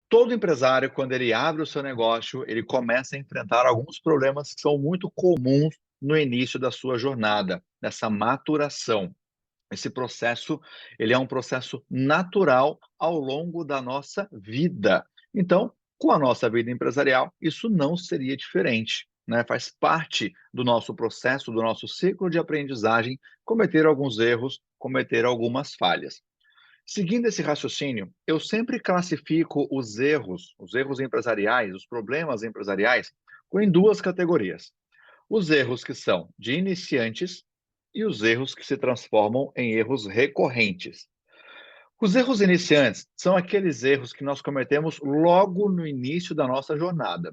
Todo empresário, quando ele abre o seu negócio, ele começa a enfrentar alguns problemas que são muito comuns no início da sua jornada, nessa maturação. Esse processo, ele é um processo natural ao longo da nossa vida. Então, com a nossa vida empresarial, isso não seria diferente, né? Faz parte do nosso processo, do nosso ciclo de aprendizagem, cometer alguns erros, cometer algumas falhas. Seguindo esse raciocínio, eu sempre classifico os erros empresariais, os problemas empresariais, em duas categorias. Os erros que são de iniciantes e os erros que se transformam em erros recorrentes. Os erros iniciantes são aqueles erros que nós cometemos logo no início da nossa jornada.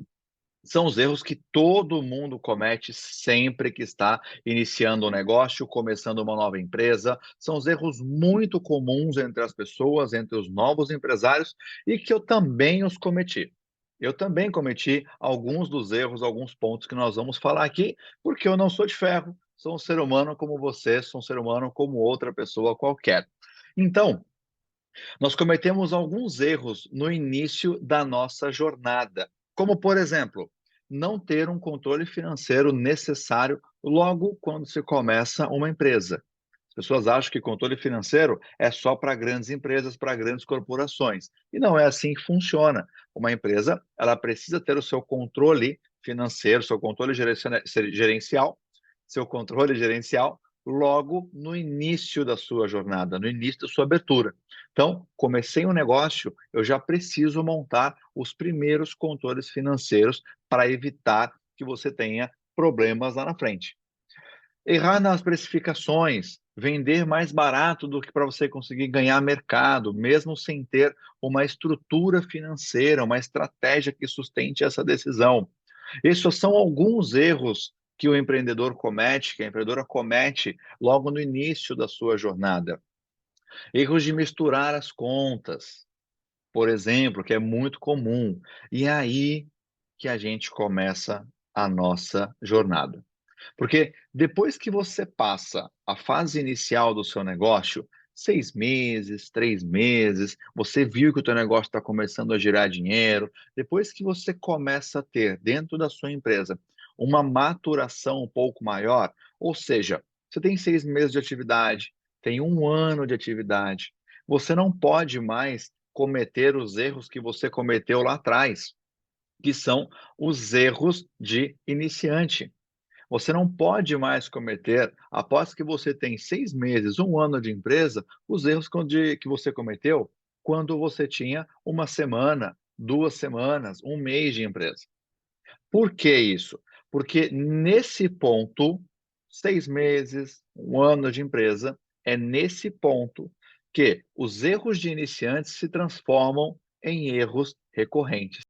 São os erros que todo mundo comete sempre que está iniciando um negócio, começando uma nova empresa. São os erros muito comuns entre as pessoas, entre os novos empresários e que eu também os cometi. Eu também cometi alguns dos erros, alguns pontos que nós vamos falar aqui, porque eu não sou de ferro, sou um ser humano como você, sou um ser humano como outra pessoa qualquer. Então, nós cometemos alguns erros no início da nossa jornada, como, por exemplo, não ter um controle financeiro necessário logo quando se começa uma empresa. As pessoas acham que controle financeiro é só para grandes empresas, para grandes corporações, e não é assim que funciona. Uma empresa, ela precisa ter o seu controle financeiro, seu controle gerencial, seu controle gerencial logo no início da sua jornada, no início da sua abertura. Então, comecei um negócio, eu já preciso montar os primeiros controles financeiros para evitar que você tenha problemas lá na frente. Errar nas precificações, vender mais barato do que para você conseguir ganhar mercado, mesmo sem ter uma estrutura financeira, uma estratégia que sustente essa decisão. Esses são alguns erros que o empreendedor comete, que a empreendedora comete logo no início da sua jornada. Erros de misturar as contas, por exemplo, que é muito comum. E é aí que a gente começa a nossa jornada. Porque depois que você passa a fase inicial do seu negócio, 6 meses, 3 meses, você viu que o teu negócio está começando a girar dinheiro, depois que você começa a ter dentro da sua empresa uma maturação um pouco maior, ou seja, você tem 6 meses de atividade, tem 1 ano de atividade, você não pode mais cometer os erros que você cometeu lá atrás, que são os erros de iniciante. Você não pode mais cometer, após que você tem 6 meses, 1 ano de empresa, os erros que você cometeu quando você tinha 1 semana, 2 semanas, 1 mês de empresa. Por que isso? Porque nesse ponto, 6 meses, 1 ano de empresa, é nesse ponto que os erros de iniciantes se transformam em erros recorrentes.